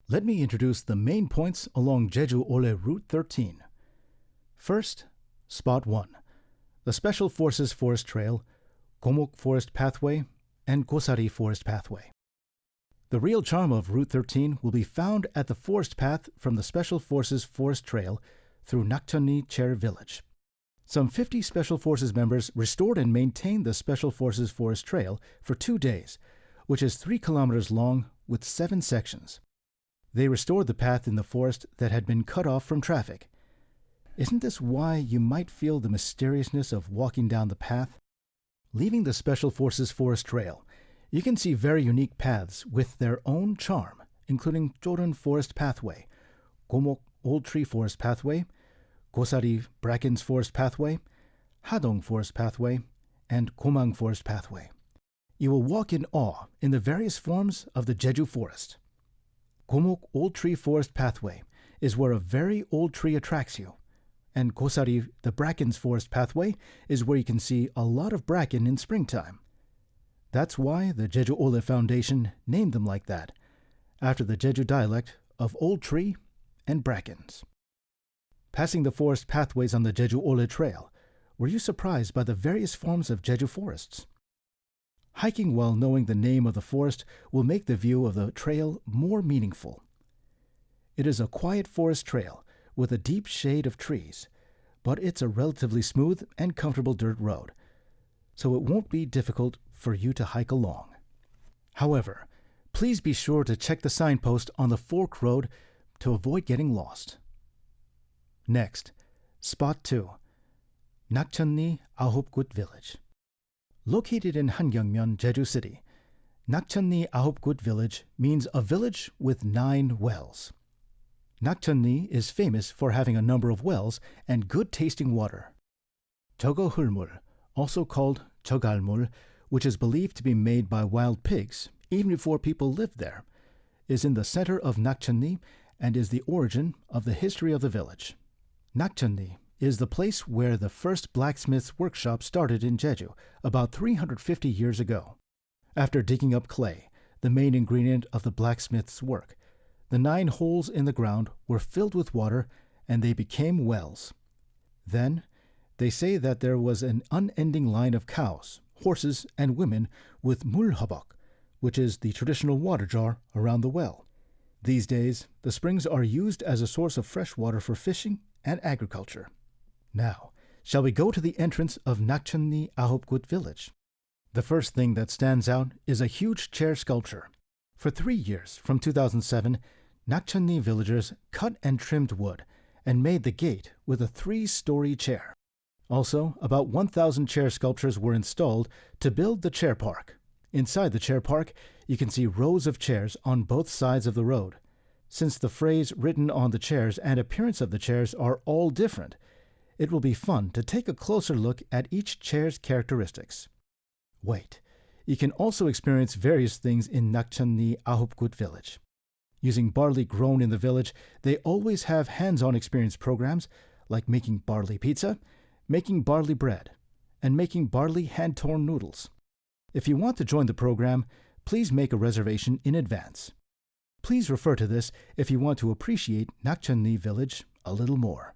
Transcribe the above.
Let me introduce the main points along Jeju Olle Route 13. First, Spot 1, the Special Forces Forest Trail, Gomok Forest Pathway, and Gosari Forest Pathway. The real charm of Route 13 will be found at the forest path from the Special Forces Forest Trail through Nakcheon-ri Village. Some 50 Special Forces members restored and maintained the Special Forces Forest Trail for 2 days, which is 3 kilometers long with 7 sections. They restored the path in the forest that had been cut off from traffic. Isn't this why you might feel the mysteriousness of walking down the path? Leaving the Special Forces Forest Trail, you can see very unique paths with their own charm, including Joran Forest Pathway, Gomok Old Tree Forest Pathway, Gosari Brackens Forest Pathway, Hadong Forest Pathway, and Gomang Forest Pathway. You will walk in awe in the various forms of the Jeju Forest. Gomok Old Tree Forest Pathway is where a very old tree attracts you, and Gosari the Brackens Forest Pathway is where you can see a lot of bracken in springtime. That's why the Jeju Olle Foundation named them like that, after the Jeju dialect of old tree and brackens. Passing the forest pathways on the Jeju Olle Trail, were you surprised by the various forms of Jeju forests? Hiking while knowing the name of the forest will make the view of the trail more meaningful. It is a quiet forest trail with a deep shade of trees, but it's a relatively smooth and comfortable dirt road, so it won't be difficult for you to hike along. However, please be sure to check the signpost on the fork road to avoid getting lost. Next, Spot 2, Nakcheon-ri Ahop-gut Village. Located in Hangyeongmyeon, Jeju City, Nakcheon-ri Ahop-gut Village means a village with 9 wells. Nakcheon-ri is famous for having a number of wells and good-tasting water. Jeogo-hulmul, also called Jeogalmul, which is believed to be made by wild pigs even before people lived there, is in the center of Nakcheon-ri and is the origin of the history of the village. Nakcheon-ri is the place where the first blacksmith's workshop started in Jeju about 350 years ago. After digging up clay, the main ingredient of the blacksmith's work, the 9 holes in the ground were filled with water and they became wells. Then, they say that there was an unending line of cows, horses, and women with mulhabok, which is the traditional water jar around the well. These days, the springs are used as a source of fresh water for fishing and agriculture. Now, shall we go to the entrance of Nakcheon-ri Ahop-gut Village? The first thing that stands out is a huge chair sculpture. For 3 years, from 2007, Nakcheon-ri villagers cut and trimmed wood and made the gate with a 3-story chair. Also, about 1,000 chair sculptures were installed to build the chair park. Inside the chair park, you can see rows of chairs on both sides of the road. Since the phrase written on the chairs and appearance of the chairs are all different, it will be fun to take a closer look at each chair's characteristics. Wait, you can also experience various things in Nakcheon-ri Ahop-gut Village. Using barley grown in the village, they always have hands-on experience programs like making barley pizza, making barley bread, and making barley hand-torn noodles. If you want to join the program, please make a reservation in advance. Please refer to this if you want to appreciate Nakcheon-ri Village a little more.